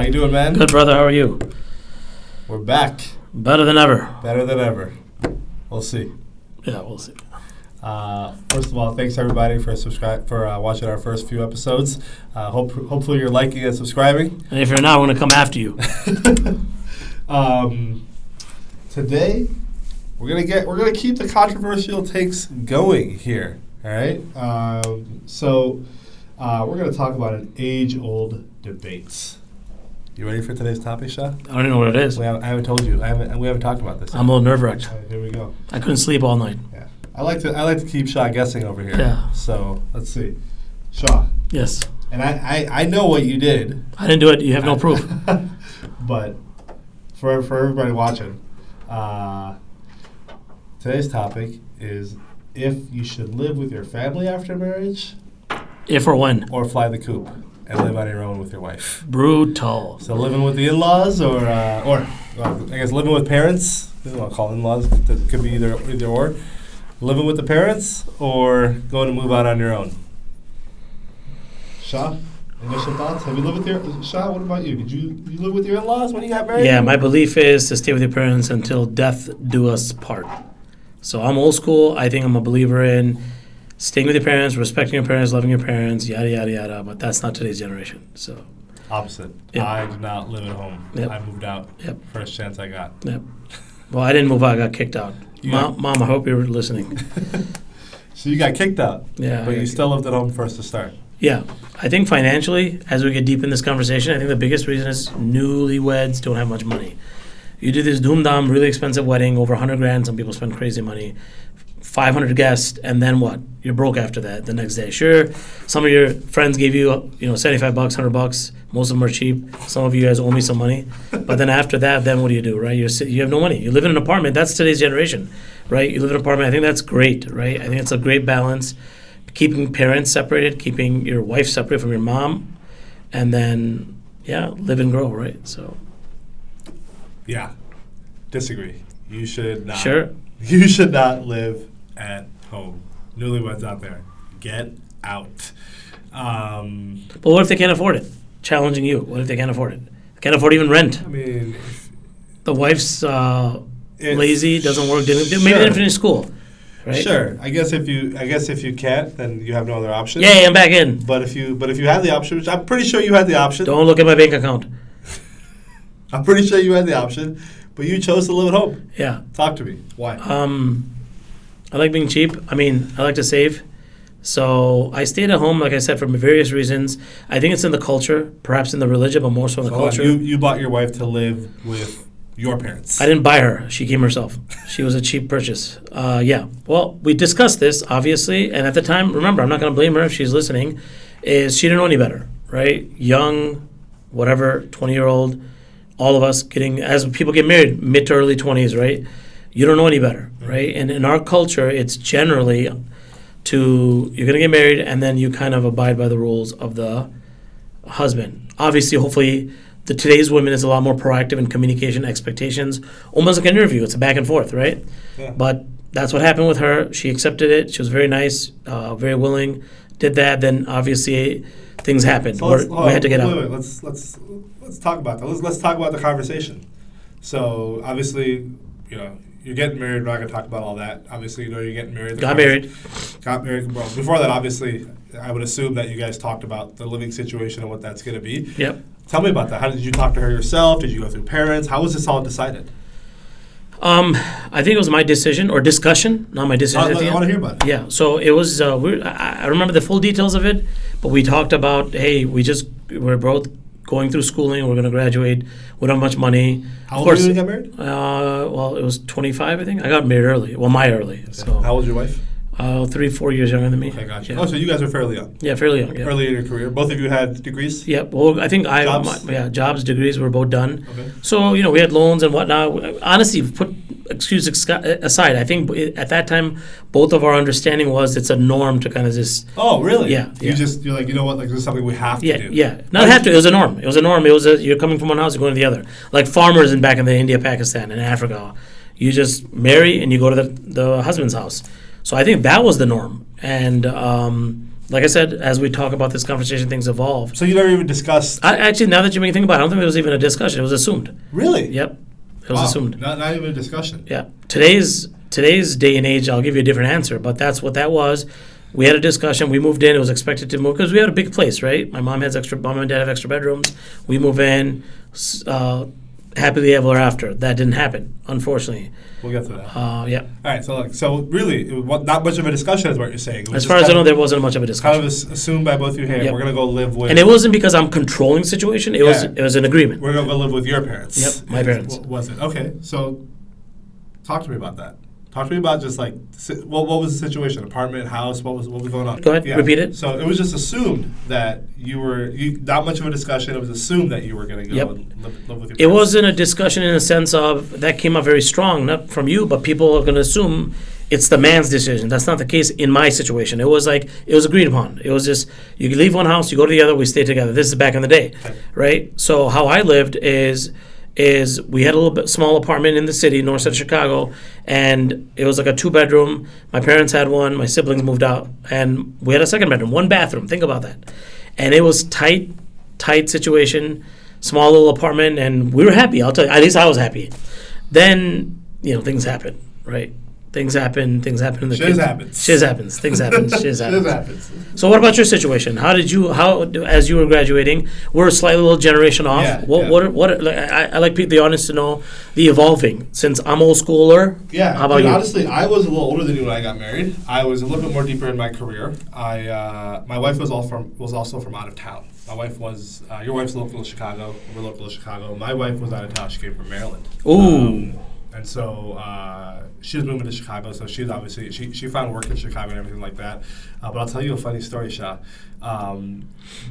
you doing, man? Good, brother. How are you? We're back. Better than ever. Better than ever. We'll see. Yeah, we'll see. First of all, thanks everybody for watching our first few episodes. Hopefully you're liking and subscribing. And if you're not, we're gonna come after you. Today, we're gonna keep the controversial takes going here. All right. We're gonna talk about an age-old debates. You ready for today's topic, Shah? I don't even know what it is. I haven't told you. We haven't talked about this yet. I'm a little nerve-wracked. Here we go. I couldn't sleep all night. Yeah. I like to keep Shah guessing over here. Yeah. So let's see. Shah. Yes. And I know what you did. I didn't do it. You have no proof. But for everybody watching, today's topic is if you should live with your family after marriage. If or when. Or fly the coop and live on your own with your wife. Brutal. So living with the in-laws or I guess living with parents. I don't want to call in-laws. That could be either or. Living with the parents or going to move out on your own. Shah, initial thoughts? Have you lived with your Shah? What about you? Did you live with your in-laws when you got married? Yeah, my belief is to stay with your parents until death do us part. So I'm old school. I think I'm a believer in staying with your parents, respecting your parents, loving your parents, yada, yada, yada. But that's not today's generation. So opposite. Yep. I did not live at home. Yep. I moved out. Yep. First chance I got. Yep. Well, I didn't move out. I got kicked out. Mom, I hope you're listening. So you got kicked out. Yeah. But you still lived at home first to start. Yeah. I think financially, as we get deep in this conversation, I think the biggest reason is newlyweds don't have much money. You do this doom-dum, really expensive wedding, over $100,000. Some people spend crazy money. 500 guests, and then what? You're broke after that the next day. Sure, some of your friends gave you, $75, $100. Most of them are cheap. Some of you guys owe me some money. But then after that, then what do you do, right? You have no money. You live in an apartment. That's today's generation, right? You live in an apartment. I think that's great, right? I think it's a great balance. Keeping parents separated, keeping your wife separate from your mom, and then, live and grow, right? So. Yeah. Disagree. You should not. Sure. You should not live at home. Newlyweds out there, get out. But what if they can't afford it? Challenging you. What if they can't afford it? They can't afford even rent. I mean, the wife's lazy, doesn't work. Maybe sure. they didn't finish school. Right? Sure. I guess if you can't, then you have no other option. Yeah, I'm back in. But if you have the option, which I'm pretty sure you had the option. Don't look at my bank account. I'm pretty sure you had the option, but you chose to live at home. Yeah. Talk to me. Why? I like being cheap. I like to save. So I stayed at home, like I said, for various reasons. I think it's in the culture, perhaps in the religion, but more so in the culture. You bought your wife to live with your parents. I didn't buy her. She came herself. She was a cheap purchase. Yeah. Well, we discussed this, obviously, and at the time, remember, I'm not going to blame her if she's listening, is she didn't know any better, right? Young, whatever, 20-year-old, all of us as people get married, mid to early 20s, right? You don't know any better, right? And in our culture, it's generally you're going to get married and then you kind of abide by the rules of the husband. Obviously, hopefully, today's women is a lot more proactive in communication, expectations, almost like an interview. It's a back and forth, right? Yeah. But that's what happened with her. She accepted it. She was very nice, very willing, did that. Then obviously things happened. So we had to get out. Wait. Let's talk about that. Let's talk about the conversation. So obviously, you're getting married. We're not going to talk about all that. Obviously, you're getting married. Got married. Well, before that, obviously, I would assume that you guys talked about the living situation and what that's going to be. Yep. Tell me about that. How did you talk to her yourself? Did you go through parents? How was this all decided? I think it was my decision or discussion, not my decision. I want to hear about it. Yeah. So it was. I remember the full details of it, but we talked about, hey, we're both going through schooling. We're going to graduate. We don't have much money. How old were you when you got married? Well, it was 25, I think. I got married early. Well, early. Okay. So. How old was your wife? 3-4 years younger than me. Okay, gotcha. Yeah. Oh, so you guys were fairly young. Yeah, fairly young. Yeah. Early in your career. Both of you had degrees? Yeah. Well, I think jobs? Jobs, degrees were both done. Okay. So, we had loans and whatnot. Honestly, put excuses aside, I think at that time, both of our understanding was it's a norm to kind of just... Oh, really? Yeah. You're like, you know what, like this is something we have to do. Yeah. Not have to. It was a norm. You're coming from one house, you're going to the other. Like farmers back in India, Pakistan, and Africa. You just marry and you go to the husband's house. So I think that was the norm. And Like I said, as we talk about this conversation, things evolve. So you never even discussed... Actually, now that you make me think about it, I don't think there was even a discussion. It was assumed. Really? Yep. It was assumed. Not even a discussion. Yeah. Today's day and age, I'll give you a different answer, but that's what that was. We had a discussion. We moved in. It was expected to move because we had a big place, right? Mom and dad have extra bedrooms. We move in. Happily ever after. That didn't happen, unfortunately. We'll get to that. Yeah. All right. So really, not much of a discussion is what you're saying. As far as I know, there wasn't much of a discussion. Kind of assumed by both of you, hey, we're gonna go live with. And it wasn't because I'm controlling the situation. It was an agreement. We're gonna go live with your parents. Yep, my parents. Was it okay? So, talk to me about that. Talk to me about just like what was the situation? Apartment, house, what was going on? Go ahead, repeat it. So it was just assumed that you not much of a discussion. It was assumed that you were going to go and live with your parents. It wasn't a discussion in a sense of that came out very strong, not from you, but people are going to assume it's the man's decision. That's not the case in my situation. It was agreed upon. It was just you can leave one house, you go to the other, we stay together. This is back in the day, right? So how I lived is we had a little bit small apartment in the city, north side of Chicago, and it was like a 2-bedroom. My parents had one, my siblings moved out, and we had a second bedroom, 1 bathroom. Think about that. And it was tight situation, small little apartment, and we were happy. I'll tell you, at least I was happy. Then, things happen, right? Things happen in the Shiz happens. Shiz happens. Things happen. Shiz happens. Shiz happens. So what about your situation? As you were graduating, we're a slightly little generation off. I like the audience to know the evolving. Since I'm old schooler, how about you? Honestly, I was a little older than you when I got married. I was a little bit more deeper in my career. My wife was also from out of town. My wife was your wife's local to Chicago. We're local to Chicago. My wife was out of town. She came from Maryland. Ooh. And so she was moving to Chicago, so she's obviously, she found work in Chicago and everything like that. But I'll tell you a funny story, Shah.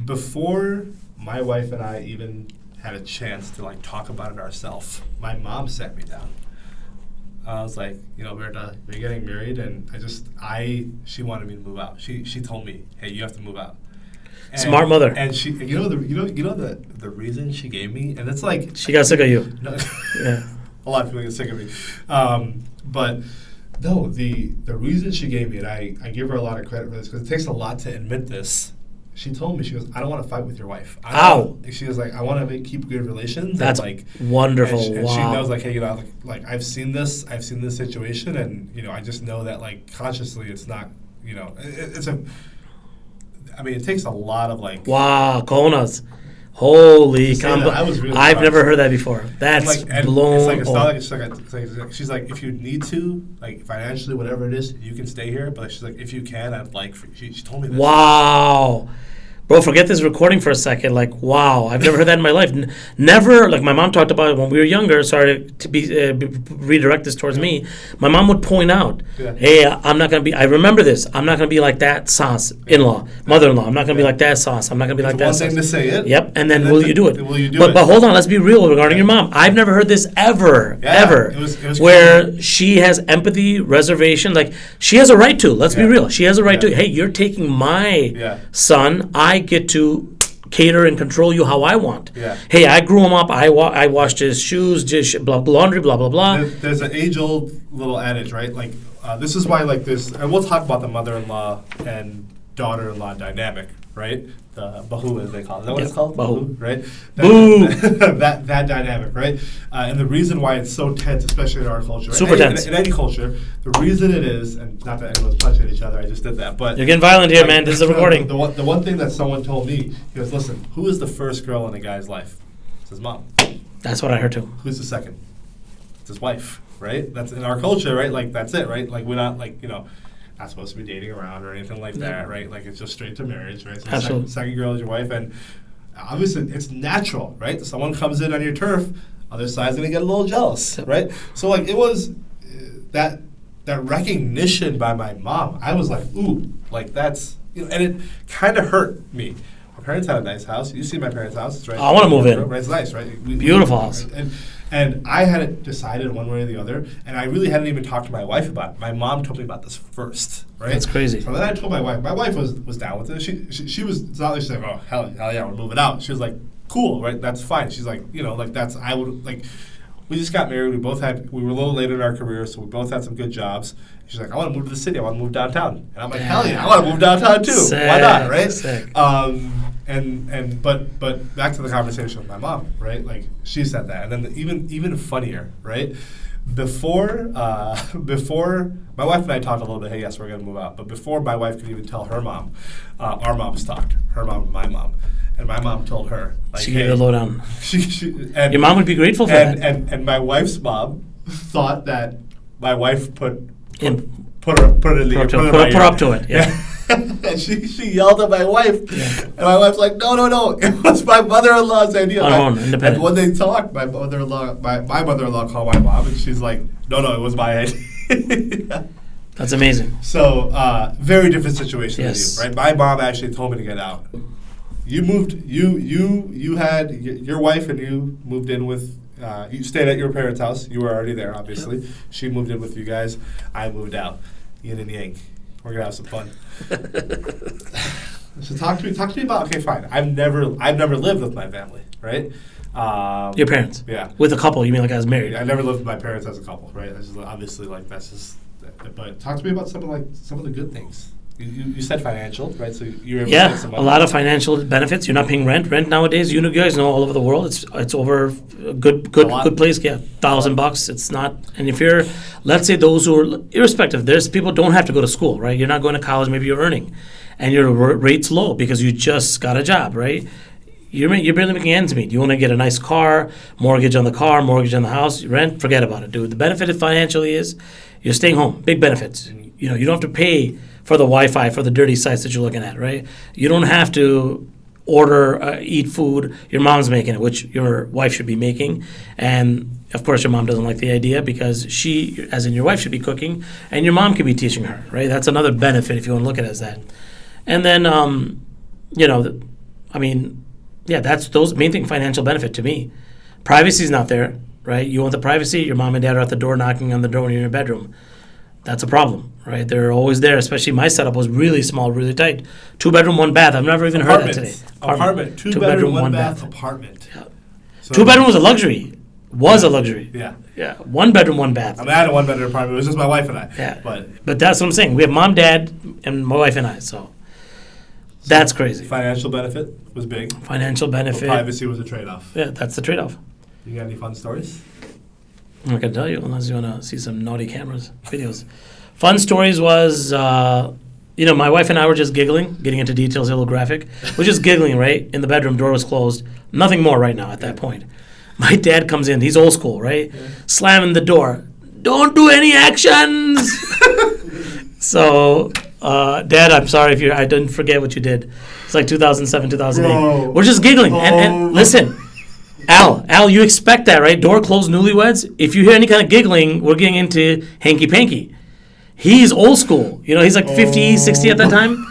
Before my wife and I even had a chance to talk about it ourselves, my mom sat me down. I was like, Berta, you're getting married, and she wanted me to move out. She told me, hey, you have to move out. And, smart mother. And she, the reason she gave me, and it's like she got sick of you. No, yeah. A lot of people get sick of me. But no, the reason she gave me, and I give her a lot of credit for this because it takes a lot to admit this. She told me, she goes, I don't want to fight with your wife. She was like, I want to keep good relations. That's wonderful. And wow. she knows, hey, I've seen this situation, and I just know that consciously it's not, it takes a lot of wow, cojones. Holy cow! I've never heard that before. That's blown. She's like, if you need to, financially, whatever it is, you can stay here. But she's like, if you can, I'd like. She told me this. Wow. Bro, forget this recording for a second. Wow, I've never heard that in my life. Never, my mom talked about it when we were younger. Sorry to redirect this towards me. My mom would point out, hey, I'm not going to be, I remember this, I'm not going to be like that sauce, mother-in-law. I'm not going to be like that sauce. I'm not going to be like that sauce. One thing to say it. Yep, and then will you do it? Will you do it? But hold on, let's be real regarding your mom. I've never heard this ever. It was where cool. She has empathy, reservation. She has a right to. Let's be real. She has a right to. Hey, you're taking my son. I get to cater and control you how I want. Yeah. Hey, I grew him up. I washed his shoes, laundry, blah, blah, blah. There's an age-old little adage, right? This is why, this, and we'll talk about the mother-in-law and daughter-in-law dynamic, right? The Booo, as they call it. Is that what it's called? Booo. Right? Booo! That dynamic, right? And the reason why it's so tense, especially in our culture. Super tense. In any culture, the reason it is, and not that anyone's punching each other, I just did that, but... You're getting violent here, man. This is a recording. The one thing that someone told me, he goes, listen, who is the first girl in a guy's life? It's his mom. That's what I heard too. Who's the second? It's his wife, right? That's in our culture, right? That's it, right? We're not, not supposed to be dating around or anything like that, right? It's just straight to marriage, right? So Absolutely. Second girl is your wife, and obviously it's natural, right? Someone comes in on your turf, other side's gonna get a little jealous, right? So it was that recognition by my mom. I was like, ooh, that's and it kind of hurt me. My parents had a nice house. You see my parents' house, it's right. I want to move in. Right, it's nice, right? Beautiful house. And I hadn't decided one way or the other, and I really hadn't even talked to my wife about it. My mom told me about this first, right? That's crazy. So then I told my wife. My wife was down with it. She was, it's not like she's like, oh, hell yeah, we're moving out. She was like, cool, right? That's fine. She's like, that's, I would, we just got married. We were a little later in our career, so we both had some good jobs. She's like, I want to move to the city. I want to move downtown. And I'm like, hell yeah, I want to move downtown too. Sick, why not, right? Sick. But back to the conversation with my mom, right? Like she said that, and then even funnier, right? Before my wife and I talked a little bit. Hey, yes, we're gonna move out. But before my wife could even tell her mom, our moms talked. Her mom and my mom, and my mom told her. Like, she gave the lowdown. And your mom would be grateful for that. And my wife's mom thought that my wife put up to it. Yeah. And she yelled at my wife, and my wife's like, no, it was my mother-in-law's idea. And when they talked, my mother-in-law called my mom, and she's like, no, it was my idea. That's amazing. So, very different situation than Yes. you, right? My mom actually told me to get out. You moved, you had your wife and you moved in with, you stayed at your parents' house. You were already there, obviously. Yep. She moved in with you guys. I moved out. Yin and yang. We're gonna have some fun. So talk to me about. Okay, fine. I've never lived with my family, right? Your parents. Yeah. With a couple, you mean like I was married? I never lived with my parents as a couple, right? That's just, obviously, like that's just. But talk to me about some of the good things. You said financial, right? So you're able to save some money. A lot of financial benefits. You're not paying rent. Rent nowadays, you guys know all over the world, it's over a good place. Yeah, $1,000. It's not. And if you're, let's say those who are irrespective, there's people who don't have to go to school, right? You're not going to college. Maybe you're earning, and your rate's low because you just got a job, right? You're barely making ends meet. You want to get a nice car, mortgage on the car, mortgage on the house, rent. Forget about it, dude. The benefit of financially is you're staying home. Big benefits. You don't have to pay for the Wi-Fi, for the dirty sites that you're looking at, right? You don't have to order, eat food. Your mom's making it, which your wife should be making. And, of course, your mom doesn't like the idea because she, as in your wife, should be cooking, and your mom could be teaching her, right? That's another benefit if you want to look at it as that. And then, that's those main thing, financial benefit to me. Privacy's not there, right? You want the privacy, your mom and dad are at the door knocking on the door when you're in your bedroom. That's a problem, right? They're always there, especially my setup was really small, really tight. 2-bedroom, 1 bath. I've never even heard that today. Apartment. 2-bedroom, 1 bath apartment. Yeah. So 2-bedroom was a luxury. Was a luxury. Yeah. Yeah. 1-bedroom, 1 bath. I had a 1-bedroom apartment. It was just my wife and I. Yeah. But that's what I'm saying. We have mom, dad, and my wife and I. So that's crazy. Financial benefit was big. Financial benefit. But privacy was a trade-off. Yeah, that's the trade-off. You got any fun stories? I'm not going to tell you unless you want to see some naughty videos. Fun stories was, my wife and I were just giggling, getting into details, a little graphic. We're just giggling, right? In the bedroom, door was closed. Nothing more right now at that point. My dad comes in. He's old school, right? Yeah. Slamming the door. Don't do any actions. So, Dad, I'm sorry if I didn't forget what you did. It's like 2007, 2008. Bro. We're just giggling. And listen. Al, you expect that, right? Door closed, newlyweds. If you hear any kind of giggling, we're getting into hanky-panky. He's old school. He's like 50, 60 at that time.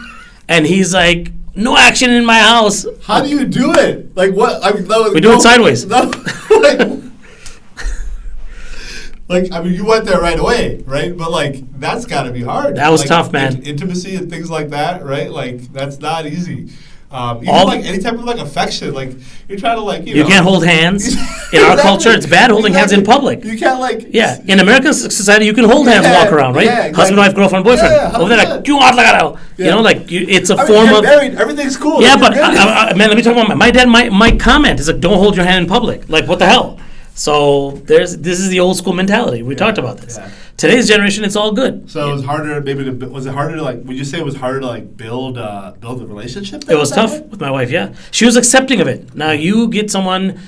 And he's like, no action in my house. How do you do it? Like what? We do it sideways. You went there right away, right? But that's got to be hard. That was tough, man. Intimacy and things like that, right? That's not easy. Any type of affection, you're trying to you can't hold hands. In our culture, it's bad holding hands in public. You can't in American society, you can hold hands and walk around, right? Yeah, husband, wife, girlfriend, boyfriend. Over there, it's a form of married, everything's cool. Yeah, but man, let me talk about my dad. My comment is don't hold your hand in public. What the hell? So this is the old school mentality. We talked about this. Yeah. Today's generation, it's all good. So it was harder, would you say it was harder to build a relationship? It was tough with my wife, yeah. She was accepting of it. Now you get someone,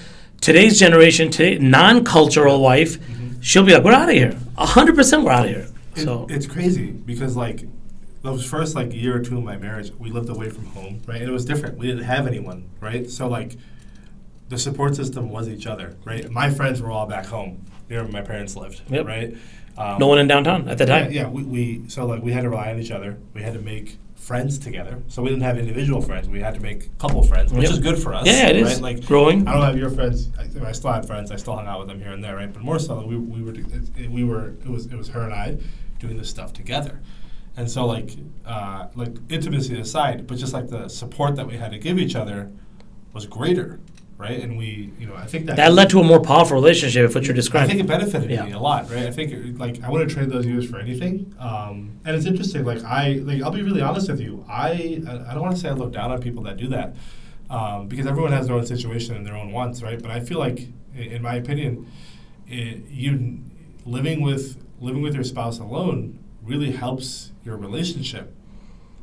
today's generation, non-cultural wife, she'll be like, we're out of here. 100% we're out of here. It's crazy because those first year or two of my marriage, we lived away from home, right? And it was different. We didn't have anyone, right? So the support system was each other, right? My friends were all back home, near where my parents lived, right? No one in downtown at the time. Yeah, we had to rely on each other. We had to make friends together. So we didn't have individual friends. We had to make couple friends, which is good for us. Yeah, it is. Growing. I don't have your friends. I still had friends. I still hung out with them here and there, right? But more so, it was her and I doing this stuff together. And so intimacy aside, but just the support that we had to give each other was greater. right? And we, I think that led to a more powerful relationship. If what you're describing, I think it benefited me a lot, right? I think I wouldn't trade those years for anything. And it's interesting. I'll be really honest with you. I don't want to say I look down on people that do that, because everyone has their own situation and their own wants, right? But I feel like, in my opinion, you living with your spouse alone really helps your relationship.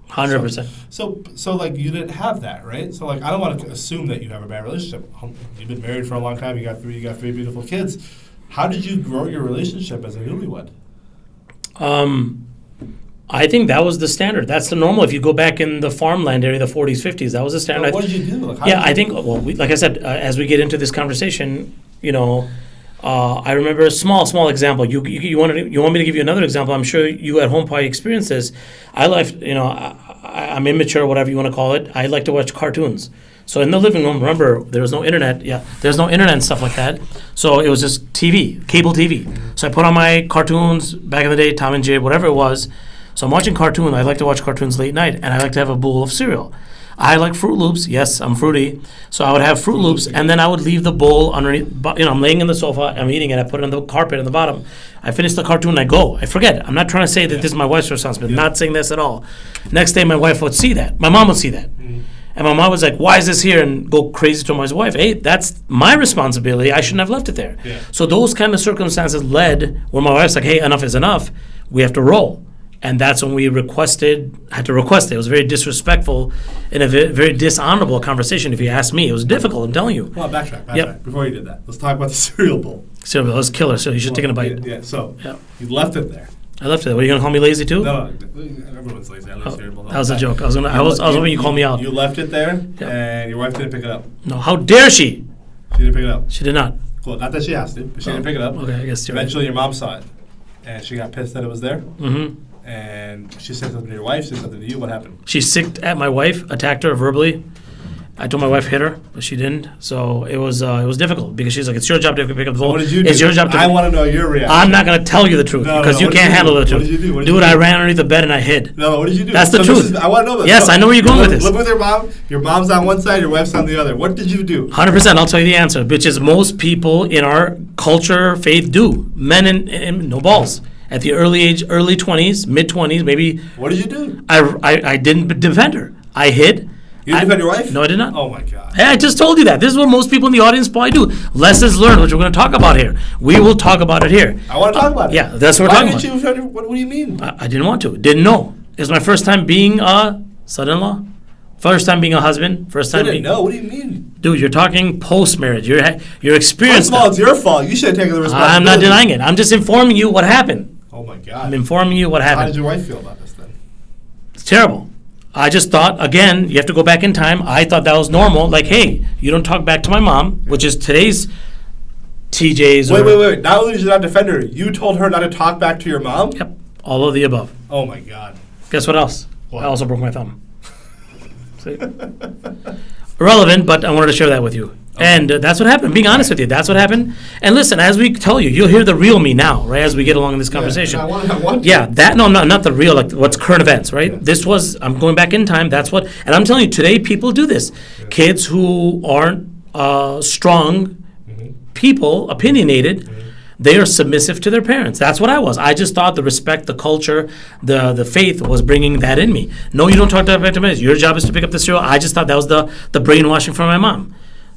100%. So you didn't have that, right? So I don't want to assume that you have a bad relationship. You've been married for a long time. You got three beautiful kids. How did you grow your relationship as a newlywed? I think that was the standard. That's the normal. If you go back in the farmland area, the 40s, 50s, that was the standard. What did you do? I think, like I said, as we get into this conversation, I remember a small example. You want me to give you another example? I'm sure you at home probably experienced this. I'm immature, whatever you want to call it. I like to watch cartoons. So in the living room, remember, there was no internet. Yeah, there's no internet and stuff like that. So it was just TV, cable TV. So I put on my cartoons back in the day, Tom and Jerry, whatever it was. So I'm watching cartoons. I like to watch cartoons late night, and I like to have a bowl of cereal. I like Fruit Loops. Yes, I'm fruity. So I would have Fruit Loops, and then I would leave the bowl underneath. I'm laying in the sofa. I'm eating it. I put it on the carpet in the bottom. I finish the cartoon, and I go. I forget. I'm not trying to say that this is my wife's responsibility. Not saying this at all. Next day, my wife would see that. My mom would see that. Mm-hmm. And my mom was like, why is this here? And go crazy to my wife. Hey, that's my responsibility. I shouldn't have left it there. Yeah. So those kind of circumstances led where my wife's like, hey, enough is enough. We have to roll. And that's when we had to request it. It was very disrespectful and a very dishonorable conversation, if you ask me. It was difficult, I'm telling you. Well, backtrack. Yep. Before you did that, let's talk about the cereal bowl. Cereal bowl, it was killer, so you should take a bite. Yeah, so you left it there. I left it there. Were you going to call me lazy too? No, everyone's lazy. I love cereal bowl. That was a joke. I was hoping you called me out. You left it there, and your wife didn't pick it up. No, how dare she? She didn't pick it up. She did not. Cool, not that she has to, but she didn't pick it up. Okay, I guess you're Eventually, your mom saw it, and she got pissed that it was there. Mm-hmm. And she said something to your wife, said something to you. What happened? She sicked at my wife, attacked her verbally. I told my wife hit her, but she didn't. So it was difficult because she's like, it's your job to pick up the bowl. So what did you do? It's your job to. I want to know your reaction. I'm not going to tell you the truth because you can't handle the truth. What did you do? Dude, I ran underneath the bed and I hid. No, what did you do? That's the truth. I want to know this. Yes, I know where you're going with this. Live with your mom. Your mom's on one side, your wife's on the other. What did you do? 100%. I'll tell you the answer, which is most people in our culture, faith do. Men and no balls. At the early age, early 20s, mid 20s, maybe. What did you do? I didn't defend her. I hid. You didn't defend your wife? No, I did not. Oh, my God. Hey, I just told you that. This is what most people in the audience probably do. Lessons learned, which we're going to talk about here. We will talk about it here. I want to talk about it. Yeah, that's what we're talking about. Why didn't you? What do you mean? I didn't want to. Didn't know. It was my first time being a son-in-law. First time being a husband. First time being. No, what do you mean? Dude, you're talking post-marriage. You're experienced. First of all, it's your fault. You should have taken the responsibility. I'm not denying it. I'm just informing you what happened. Oh, my God. I'm informing you what happened. How did your wife feel about this then? It's terrible. I just thought, again, you have to go back in time. I thought that was normal. Like, hey, you don't talk back to my mom, which is today's TJ's. Wait. Not only did you not defend her, you told her not to talk back to your mom? Yep. All of the above. Oh, my God. Guess what else? What? I also broke my thumb. See? Irrelevant, but I wanted to share that with you. Okay. And that's what happened. Being honest with you, that's what happened. And listen, as we tell you, you'll hear the real me now, right? As we get along in this conversation. I want not the real, like what's current events, right? Yeah. This was, I'm going back in time. That's what, and I'm telling you, today people do this. Yeah. Kids who aren't strong people, opinionated. They are submissive to their parents. That's what I was. I just thought the respect, the culture, the faith was bringing that in me. No, you don't talk back to me. Your job is to pick up the cereal. I just thought that was the brainwashing from my mom.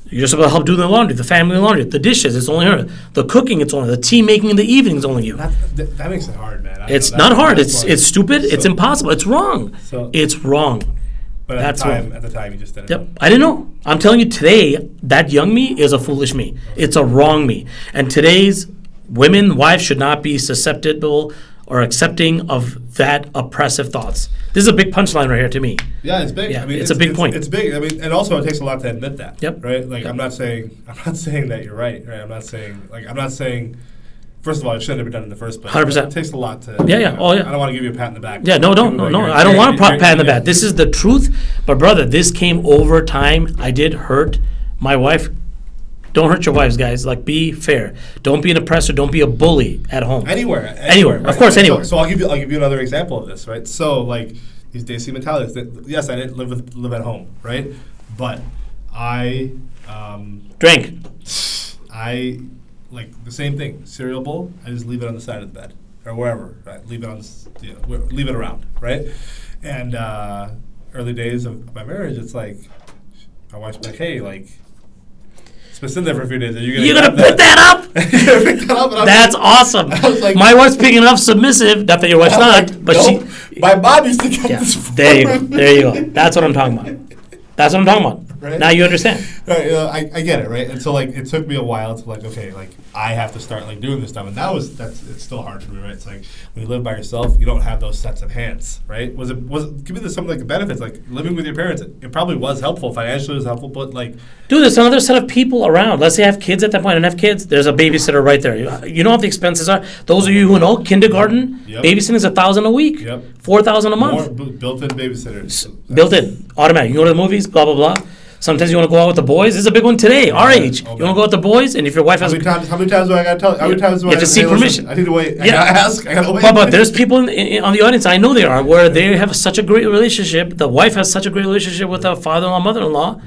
You're just supposed to help do the laundry, the family laundry, the dishes. It's only her. The cooking, it's only the tea making in the evenings. Only you. That makes it hard, man. It's not hard. It's stupid. So, it's impossible. It's wrong. It's wrong. But at the time, you just didn't. Yep, I didn't know. I'm telling you, today that young me is a foolish me. Okay. It's a wrong me. And today's women, wives should not be susceptible or accepting of that oppressive thoughts. This is a big punchline right here to me. Yeah, it's big. Yeah, I mean, it's a big point. It's big. I mean, and also it takes a lot to admit that. Yep. Right. Like I'm not saying that you're right. Right. I'm not saying. First of all, it shouldn't have been done in the first place. 100%. It takes a lot to. Yeah. Oh, yeah. I don't want to give you a pat in the back. Yeah. No. I don't want a pat in the back. This is the truth. But brother, this came over time. I did hurt my wife. Don't hurt your wives, guys. Like, be fair. Don't be an oppressor. Don't be a bully at home. Anywhere. Right? Of course, anywhere. So I'll give you another example of this, right? So like these Desi mentalities. Yes, I didn't live at home, right? But I Drink. I like the same thing. Cereal bowl. I just leave it on the side of the bed or wherever. Right? Leave it on. Leave it around. Right. And early days of my marriage, it's like my wife's like, "Hey, like, it's been sitting there for a few days. Are you gonna pick that up? That's awesome. Like, my wife's picking it up submissive. Not that your wife's not, like, but nope. My mom used to get this. There you go. There you go. That's what I'm talking about. That's what I'm talking about. Right? Now you understand. Right, I get it, right? And so, like, it took me a while to, like, okay, like, I have to start, like, doing this stuff. And it's still hard for me, right? It's like, when you live by yourself, you don't have those sets of hands, right? Give me some, like, the benefits, like, living with your parents, it probably was helpful. Financially it was helpful, but, like... Dude, there's another set of people around. Let's say I have kids at that point. I don't have kids. There's a babysitter right there. You know what the expenses are? Those of you who know, kindergarten, babysitting is $1,000 a week. Yep. $4,000 a month. More built-in babysitters. Built-in. Automatic. You go to the movies, blah, blah, blah. Sometimes you want to go out with the boys. This is a big one today, our age. You want to go out with the boys, and if your wife has... How many times do I got to tell you? How many times do I have to seek permission? I need to wait. I got to ask. I got to wait. But there's people on the audience, I know there are, where they have such a great relationship, the wife has such a great relationship with the father-in-law, mother-in-law,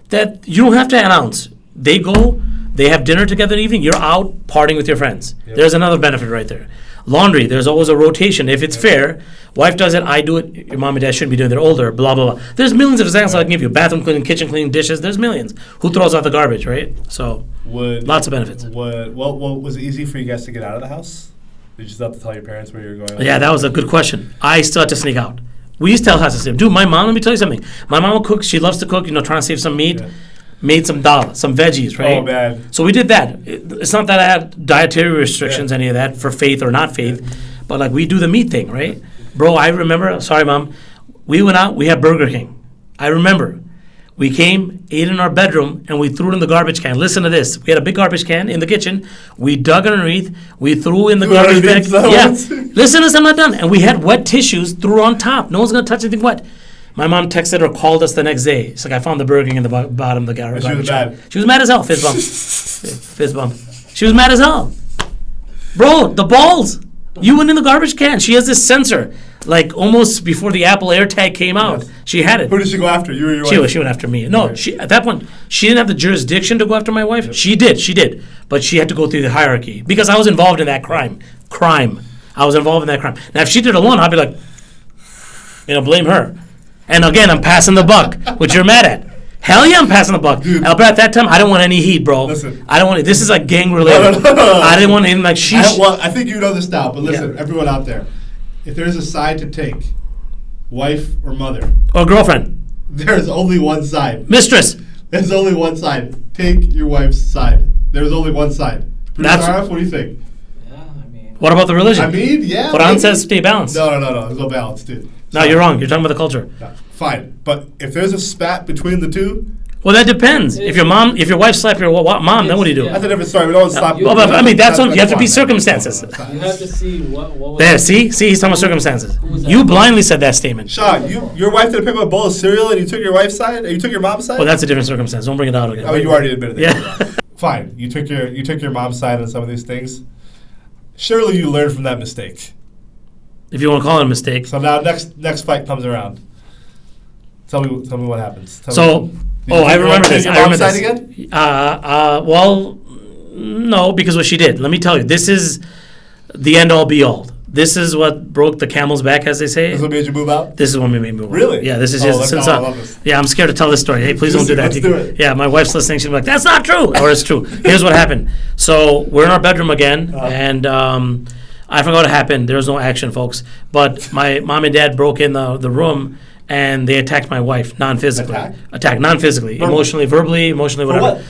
that you don't have to announce. They go, they have dinner together in the evening, you're out partying with your friends. Yep. There's another benefit right there. Laundry, there's always a rotation. If it's fair, wife does it, I do it, your mom and dad shouldn't be doing it, they're older, blah, blah, blah. There's millions of examples I can give you. Bathroom cleaning, kitchen cleaning, dishes, there's millions. Who throws out the garbage, right? So, lots of benefits. Was it easy for you guys to get out of the house? Did you still have to tell your parents where you were going? Yeah, that was a good question. I still had to sneak out. We used to tell her to sneak. Dude, my mom, let me tell you something. My mom will cook, she loves to cook, trying to save some meat. Yeah. Made some dal, some veggies, right? Oh, man. So we did that. It's not that I had dietary restrictions, any of that, for faith or not faith, but like we do the meat thing, right? Bro, I remember, sorry, Mom, we went out, we had Burger King. I remember. We came, ate in our bedroom, and we threw it in the garbage can. Listen to this. We had a big garbage can in the kitchen. We dug underneath. We threw in the garbage bag. Yeah. Listen, I'm not done. And we had wet tissues, threw on top. No one's going to touch anything wet. My mom texted or called us the next day. It's like, I found the Burger King in the bottom of the garbage. She was mad. She was mad as hell. Fist bump. Fist bump. She was mad as hell. Bro, the balls. You went in the garbage can. She has this sensor. Like, almost before the Apple AirTag came out, she had it. Who did she go after? You or your wife? She went after me. No, at that point, she didn't have the jurisdiction to go after my wife. Yep. She did. But she had to go through the hierarchy. Because I was involved in that crime. I was involved in that crime. Now, if she did it alone, I'd be like, blame her. And again, I'm passing the buck, which you're mad at. Hell yeah, I'm passing the buck. Dude. But at that time, I didn't want any heat, bro. Listen. I don't want this is like gang related. No. I didn't want anything like sheesh. I think you know this now, but listen, everyone out there, if there's a side to take, wife or mother. Or girlfriend. There's only one side. Mistress. There's only one side. Take your wife's side. There's only one side. What do you think? Yeah, I mean. What about the religion? Yeah. Quran says stay balanced. No. There's no balance, dude. No, you're wrong. You're talking about the culture. No, fine, but if there's a spat between the two, well, that depends. If your wife slapped your mom, then what do you do? That's a different story. We don't slap. You have to be circumstances. You have to see what there. See, he's talking about circumstances. You blindly said that statement. Sean, your wife didn't pick up a bowl of cereal, and you took your wife's side, or you took your mom's side. Well, that's a different circumstance. Don't bring it out again. Oh, you already admitted that. Yeah. Fine. You took your mom's side on some of these things. Surely you learned from that mistake. If you want to call it a mistake. So now next fight comes around. Tell me what happens. I remember this. I remember this. Again? Well, no, because what she did. Let me tell you, this is the end all be all. This is what broke the camel's back, as they say. This is what made you move out? This is what made me move out. Really? Yeah, this is I love this. Yeah, I'm scared to tell this story. Hey, please don't do that. Let's do it. Yeah, my wife's listening. She's like, that's not true. Or it's true. Here's what happened. So we're in our bedroom again, and I forgot what happened. There was no action, folks. But my mom and dad broke in the room, and they attacked my wife, non-physically. Attacked non-physically. Emotionally, verbally, whatever. For what?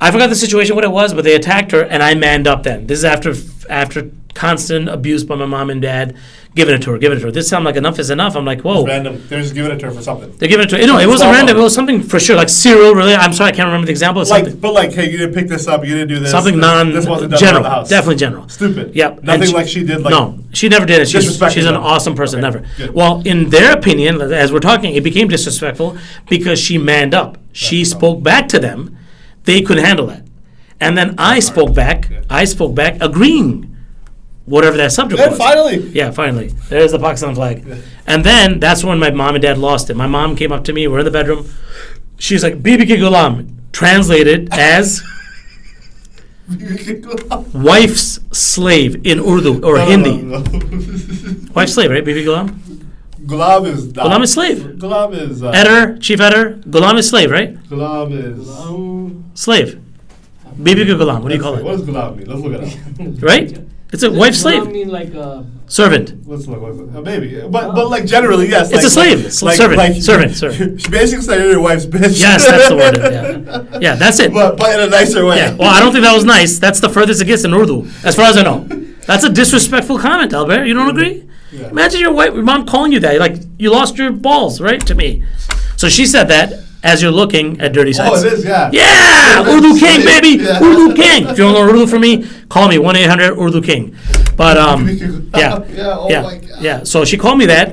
I forgot the situation, what it was, but they attacked her, and I manned up then. This is after constant abuse by my mom and dad. Giving it to her. This sounded like enough is enough. I'm like, whoa. It's random. They're just giving it to her for something. They're giving it to her. No, it wasn't random. It was something for sure, like cereal. Really, I'm sorry, I can't remember the example. Hey, you didn't pick this up. You didn't do this. Something This wasn't done general. in the house. Definitely general. Stupid. Yep. Nothing like she did. No, she never did it. She's an awesome person. Okay. Never. Good. Well, in their opinion, as we're talking, it became disrespectful because she manned up. She spoke back to them. They couldn't handle that, and then I spoke back. I spoke back, agreeing. Whatever that subject was. Finally. There's the Pakistan flag. Yeah. And then that's when my mom and dad lost it. My mom came up to me. We're in the bedroom. She's like, Bibi ki gulam. translated as wife's slave in Urdu or Hindi. No. Wife's slave, right? Bibi Ghulam? Ghulam is not. Ghulam is slave. Ghulam is Editor, chief editor. Ghulam is slave, right? Ghulam is Slave. Bibi Ghulam. What do you call What it? does Ghulam mean? Let's look it up. Right? It's a wife's Does Ghulam slave. mean like Servant. Let's look. Maybe, but like generally, yes. It's a slave. Servant. She basically said you're your wife's bitch. Yes, that's the word. Yeah, that's it. but in a nicer way. Yeah. Well, I don't think that was nice. That's the furthest it gets in Urdu, as far as I know. That's a disrespectful comment, Albert. You don't agree? Yeah. Imagine your mom calling you that. You're like, you lost your balls, right? To me. So she said that as you're looking at dirty sites. Oh, it is, yeah. Yeah! Urdu King, baby! Yeah. Urdu King! If you want to Urdu from me, call me, 1-800 Urdu King. But, yeah. Oh Yeah. my God. Yeah. So she called me that,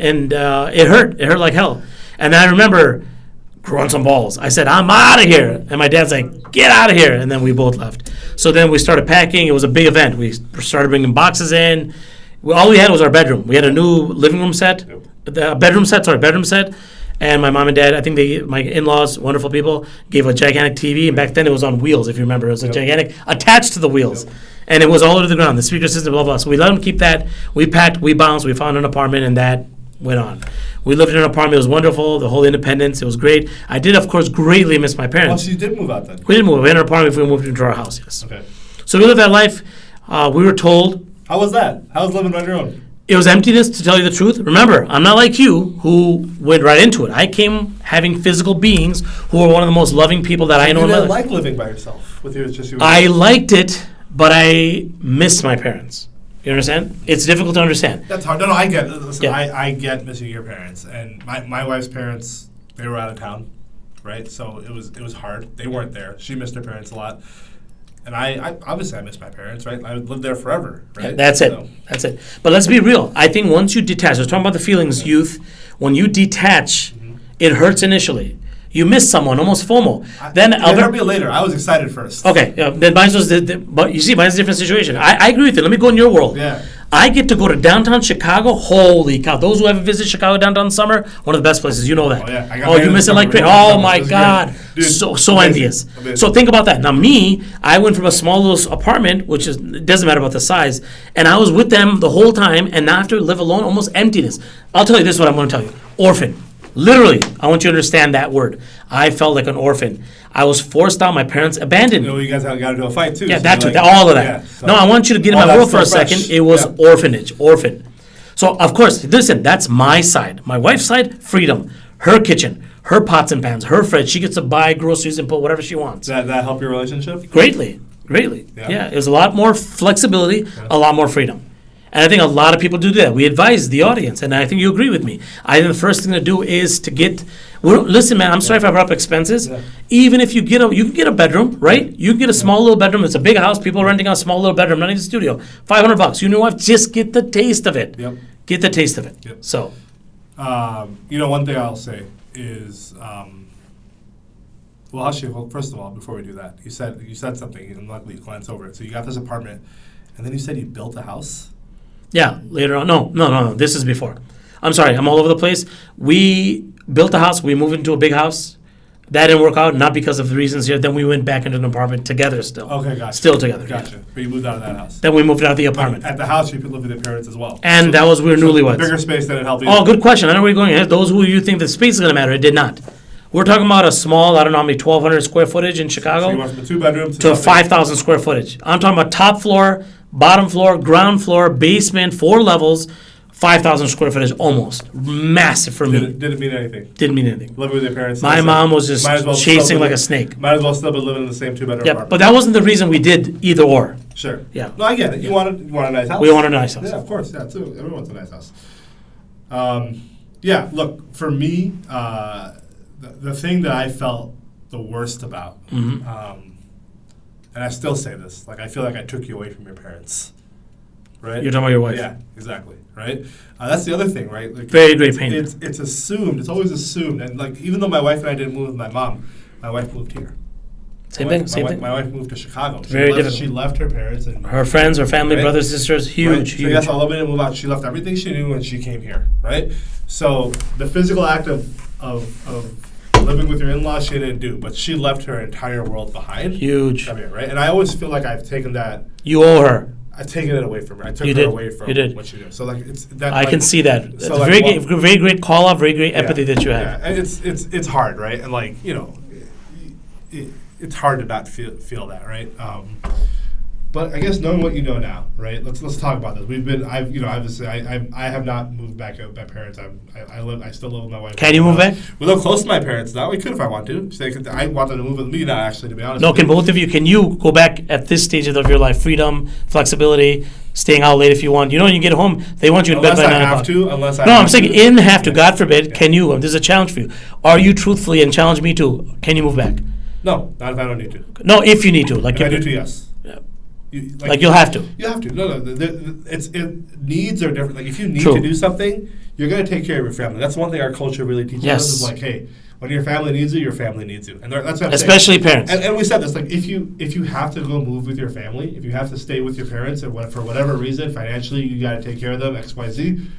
and it hurt. It hurt like hell. And I remember growing some balls. I said, I'm out of here. And my dad's like, get out of here. And then we both left. So then we started packing. It was a big event. We started bringing boxes in. All we had was our bedroom. We had a new living room set, bedroom set. And my mom and dad, I think my in-laws, wonderful people, gave a gigantic TV. And back then it was on wheels, if you remember. It was a gigantic, attached to the wheels. And it was all over the ground, the speaker system, blah, blah. So we let them keep that. We packed, we bounced, we found an apartment, and that went on. We lived in an apartment. It was wonderful, the whole independence. It was great. I did, of course, greatly miss my parents. So you did move out then? We didn't move. We had an apartment before we moved into our house, yes. Okay. So we lived that life. We were told How was that? How was living on your own? it was emptiness, to tell you the truth. Remember, I'm not like you who went right into it. I came having physical beings who were one of the most loving people that I know You in my didn't life. like living by yourself with your just you. I liked it, but I miss my parents. You understand? It's difficult to understand. That's hard. No, I get it. Listen, Yeah. I get missing your parents. And my wife's parents, they were out of town, right? So it was hard. They weren't there. She missed her parents a lot. And I obviously I miss my parents, right? I would live there forever, right? Yeah, that's it. So- That's it. But let's be real. I think once you detach, I was talking about the feelings, youth. When you detach, it hurts initially. You miss someone, almost FOMO. Then it hurt me later. I was excited first. Okay, then mine was but you see, mine's a different situation. I agree with you. Let me go in your world. Yeah. I get to go to downtown Chicago. Holy cow! Those who haven't visited Chicago downtown summer, one of the best places. You know that. Oh, yeah. I got Oh, married you in miss it summer. like crazy. Yeah, Oh my it was God! great. Dude, So amazing. envious. Amazing. So think about that. Now me, I went from a small little apartment, which is it doesn't matter about the size, and I was with them the whole time. And after live alone, almost emptiness. I'll tell you this. Is what I'm going to tell you. Orphan. Literally, I want you to understand that word. I felt like an orphan. I was forced out. My parents abandoned me. You know, you guys got into a fight too. Yeah, so that too. you're All of that. yeah, so- No, I want you to get in all my that's world for a so fresh. second. It was Yeah. orphan. So, of course, listen, that's my side. My wife's side, freedom. Her kitchen, her pots and pans, her fridge. She gets to buy groceries and put whatever she wants. Does that help your relationship? Greatly. Yeah. Yeah, it was a lot more flexibility, a lot more freedom. And I think a lot of people do that. We advise the audience, and I think you agree with me. I think the first thing to do is to get. Listen, man. I'm sorry if I brought up expenses. Yeah. Even if you can get a bedroom, right? You can get a small little bedroom. It's a big house. People are renting out a small little bedroom, not even a studio. $500. You know what? Just get the taste of it. Yep. Get the taste of it. Yep. So, One thing I'll say is, well, actually, first of all, before we do that, you said something, and luckily you glanced over it. So you got this apartment, and then you said you built a house. yeah. Later on, no. This is before. I'm sorry. I'm all over the place. We built a house. We moved into a big house. That didn't work out, not because of the reasons here. Then we went back into an apartment together still. Okay, gotcha. Still together. Gotcha. Yeah. But you moved out of that house. Then we moved out of the apartment. At the house, you could live with your parents as well. And that was we were So newlyweds. bigger space than it helped you. Oh, good question. I know where you're going. Those who you think the space is going to matter, it did not. We're talking about a small, I don't know how many, 1,200 square footage in So you Chicago went from a 2-bedroom to a something- 5,000 square footage. I'm talking about top floor, bottom floor, ground floor, basement, 4 levels, 5,000 square footage almost. Massive for me. Didn't mean anything. Didn't mean anything. Living with your parents. My listen, mom was just might as well chasing still like be- a snake. Might as well still be living in the same 2-bedroom Yeah, apartment. but that wasn't the reason we did either or. Sure. Yeah. No, I get it. You want a nice house. We wanted a nice house. Yeah, of course. Yeah, too. Everyone wants a nice house. Yeah. Look, for me, the thing that I felt the worst about, Mm-hmm. and I still say this, like I feel like I took you away from your parents. Right. You're talking about your wife. Yeah, exactly. Right. That's the other thing, right? Like, Very great pain. It's assumed. It's always assumed, and like even though my wife and I didn't move with my mom, my wife moved here. Same My thing, wife- same my thing. My wife moved to Chicago. Very difficult. She left her parents and Her friends, her family, Right. brothers, sisters, right? huge, So huge. yes, although we didn't move out, she left everything she knew and she came here, right? So the physical act of living with your in-laws, she didn't do, but she left her entire world behind. Huge. Come here, right? And I always feel like I've taken that. You owe her. I've taken it away from her. I took You her did. away from You did. what she did. So like it's that. I like, can see that. It's so like, very great call out, very great empathy that you have. Yeah, and it's hard, right? And like it's hard to not feel that, right? But I guess knowing what you know now, right? Let's talk about this. Obviously I have not moved back with my parents. I still live with my wife. Can you move back? We live close to my parents now. We could if I want to. I want them to move with me now, actually, to be honest. No, can both of you? Can you go back at this stage of your life? Freedom, flexibility, staying out late if you want. You know, when you get home, they want you in bed by 9 o'clock. I'm saying in have to. God forbid. Yeah. Can you? There's a challenge for you. Are you truthfully and challenge me too? Can you move back? No, not if I don't need to. No, if you need to. Like if I need to, yes. Yeah. You'll have to. You have to. No. Needs are different. Like if you need to do something, you're going to take care of your family. That's one thing our culture really teaches us is like, hey, when your family needs you, your family needs you, and that's what I'm especially saying. Parents. And we said this, like if you have to go move with your family, if you have to stay with your parents, and for whatever reason, financially, you got to take care of them, X, Y, Z.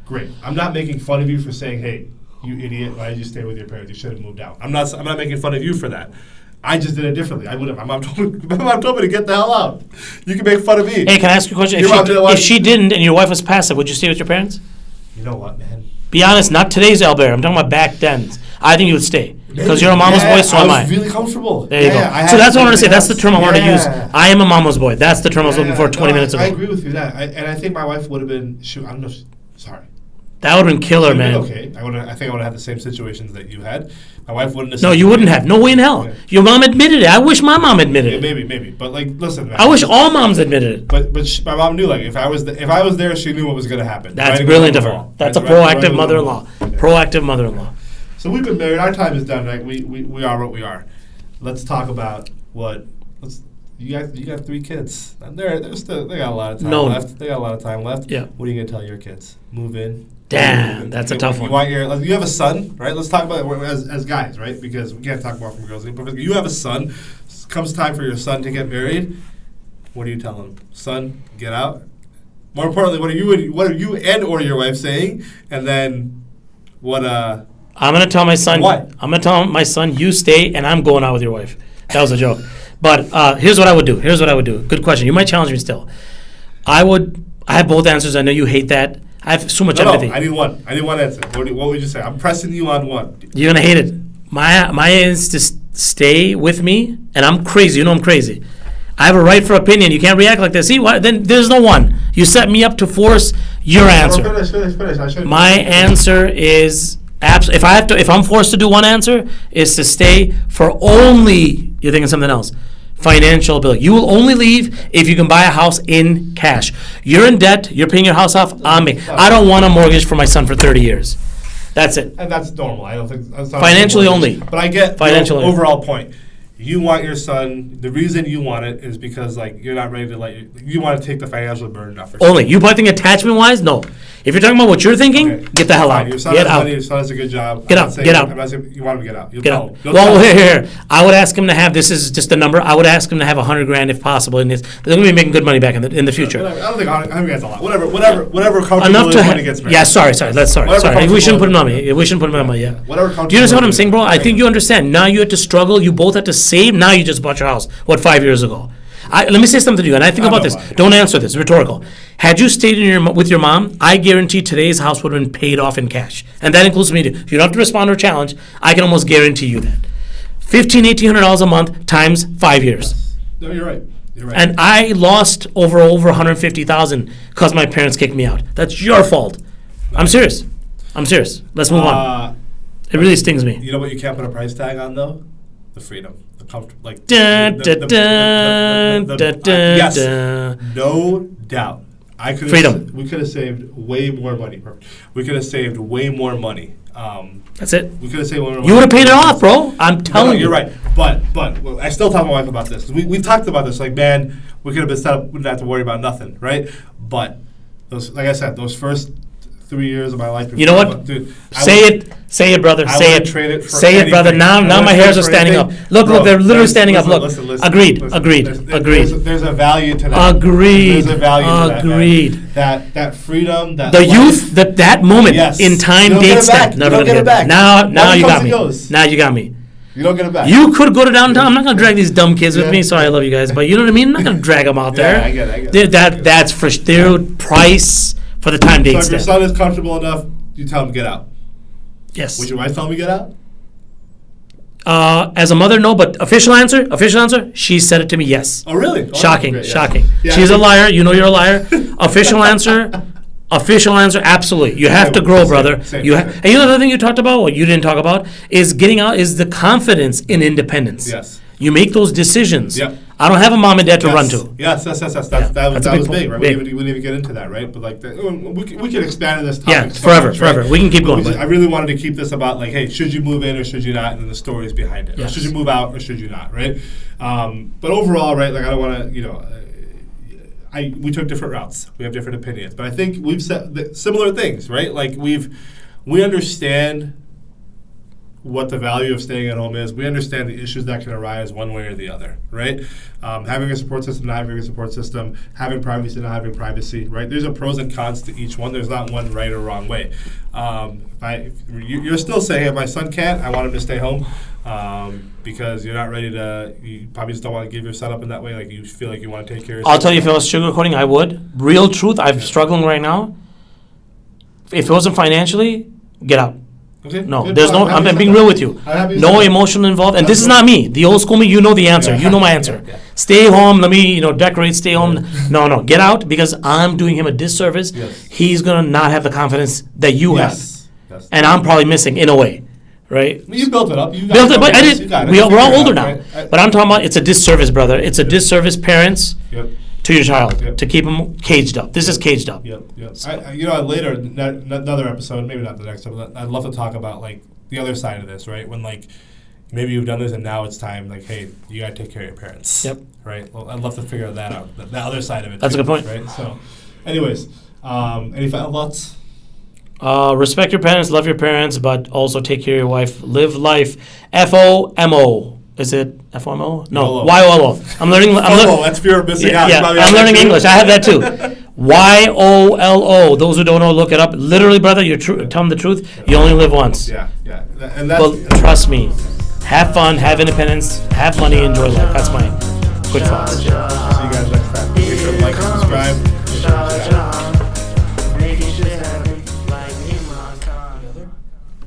Great. I'm not making fun of you for saying, hey, you idiot, why did you stay with your parents? You should have moved out. I'm not making fun of you for that. I just did it differently. I would have. My mom told me to get the hell out. You can make fun of me. Hey, can I ask you a question? If she didn't and your wife was passive, would you stay with your parents? You know what, man? Be honest, not today's Albert. I'm talking about back then. I think you would stay. Because you're a mama's boy, so am I. I was really comfortable. There you go. So that's what I want to say. That's the term I wanted to use. I am a mama's boy. That's the term I was looking for 20 minutes ago. I agree with you that. And I think my wife would have been, I don't know, sorry. That would have been killer, man. Okay. I think I would have had the same situations that you had. My wife wouldn't have. No, you wouldn't have. No way in hell. Yeah. Your mom admitted it. I wish my mom admitted it. Maybe. But like, listen, man. I wish all moms admitted it. But my mom knew. Like, if I was there, she knew what was going to happen. That's brilliant of her. That's a proactive mother-in-law. Proactive mother-in-law. So we've been married. Our time is done. Right? We are what we are. Let's talk about what. You got 3 kids. And they got a lot of time left. They got a lot of time left. Yeah. What are you going to tell your kids? Move in. Damn, that's a tough one. You have a son, right? Let's talk about it as guys, right? Because we can't talk more from girls. But you have a son. Comes time for your son to get married. What do you tell him? Son, get out. More importantly, what are you and or your wife saying? And then what? I'm gonna tell my son. What? I'm gonna tell my son, you stay, and I'm going out with your wife. That was a joke. But here's what I would do. Good question. You might challenge me still. I have both answers. I know you hate that. I have so much empathy. No, I need one answer. What would you say? I'm pressing you on one. You're going to hate it. My is to stay with me, and I'm crazy. You know I'm crazy. I have a right for opinion. You can't react like this. See, then there's no one. You set me up to force your answer. Finish. My answer is if I'm forced to do one answer, is to stay for only, you're thinking something else, financial ability. You will only leave if you can buy a house in cash. You're in debt. You're paying your house off. I don't want a mortgage for my son for 30 years. That's it. And that's normal. I don't think that's not financially only. But I get the overall point. You want your son. The reason you want it is because like you're not ready to you want to take the financial burden off. Only you probably think attachment wise. No. If you're talking about what you're thinking, get the hell out. Your son get has out. money. Your son has a good job. Get out. I'm not saying you want him to get out. Get out. Well, here. I would ask him to have. This is just a number. I would ask him to have $100,000 if possible. In this, they're going to be making good money back in the future. I don't think that's a lot. Whatever comfortable enough to when he gets married. Yeah. Sorry. We shouldn't put him on me. We shouldn't put him on me. Yeah. Whatever. Do you understand what I'm saying, bro? I think you understand. Now you had to struggle. You both had to save. Now you just bought your house. 5 years ago? Let me say something to you, and I think about this. Don't answer this. Rhetorical. Had you stayed with your mom, I guarantee today's house would have been paid off in cash, and that includes me too. You don't have to respond or challenge. I can almost guarantee you that. $1,800 a month times 5 years. Yes. No, you're right. And I lost over $150,000 because my parents kicked me out. That's your fault. No. I'm serious. Let's move on. It really stings me. You know what you can't put a price tag on though? The freedom. Comfortable, yes, no doubt. We could have saved way more money. We could have saved way more money. That's it. We could have saved way more money. You would have paid it off, bro. I'm telling you. You're right. But I still talk to my wife about this. We've talked about this. Like, man, we could have been set up. We didn't have to worry about nothing, right? But like I said, those first 3 years of my life. You know what? Dude, Say it, brother. Say it. Trade it for Say it, brother. Now my hairs are standing up. Look, they're literally standing up. Look. Agreed. There's a value to that. Agreed. There's a value Agreed. to that freedom, that the life. youth, that moment in time dates that. Never gonna get it back. Now you got me. Now you got me. You don't get it back. You could go to downtown. I'm not gonna drag these dumb kids with me. Sorry, I love you guys, but you know what I mean. I'm not gonna drag them out there. I get it. That's for their price for the time dates. So if your son is comfortable enough, you tell him to get out. Yes. Would your wife tell him to get out? As a mother, no, but official answer, she said it to me, yes. Oh, really? Shocking. Yeah. She's a liar. You know you're a liar. Official answer, absolutely. You have to grow, brother. And you know the other thing you talked about, what you didn't talk about, is getting out, is the confidence in independence. Yes. You make those decisions. Yep. I don't have a mom and dad to run to. Yes. That was big, right? We didn't even get into that, right? But like, we can expand on this topic. Yeah, forever. We can keep going. I really wanted to keep this about like, hey, should you move in or should you not, and then the stories behind it. Yes. Or should you move out or should you not, right? But overall, right? Like, I don't want to, we took different routes. We have different opinions, but I think we've said similar things, right? Like we understand what the value of staying at home is. We understand the issues that can arise one way or the other, right? Having a support system, not having a support system, having privacy, not having privacy, right? There's a pros and cons to each one. There's not one right or wrong way. You're still saying, hey, my son can't, I want him to stay home because you're not ready to, you probably just don't want to give your son up in that way, like you feel like you want to take care of yourself. I'll tell you, if it was sugarcoating, I would. Real truth, I'm struggling right now. If it wasn't financially, get out. Okay. No, there's no. I'm being real with you. No emotion involved, and this is not me. The old school me, you know the answer. You know my answer. Stay home. Let me, decorate. Stay home. No, get out because I'm doing him a disservice. Yes. He's gonna not have the confidence that you have, Yes. and I'm probably missing in a way, right? You built it up. You Built it, but I did. We're all older now, right? but I'm talking about it's a disservice, brother. It's a disservice, parents. Yep. To your child, Yep. to keep them caged up. This is caged up. Yep. Later, another episode, maybe not the next episode, I'd love to talk about, like, the other side of this, right? When, like, maybe you've done this and now it's time, like, hey, you got to take care of your parents. Yep. Right? Well, I'd love to figure that out, the other side of it. That's too, a good point. Right? So, anyways, any final thoughts? Respect your parents, love your parents, but also take care of your wife. Live life. FOMO. Is it FOMO? No, YOLO. I'm learning. That's fear of missing out. Yeah, I'm learning English. I have that too. YOLO. Those who don't know, look it up. Literally, brother, tell them the truth. You only live once. Yeah. And that's, well, trust me. Have fun, have independence, have money, enjoy life. That's my quick thoughts. See you guys next time. Make sure to like and subscribe.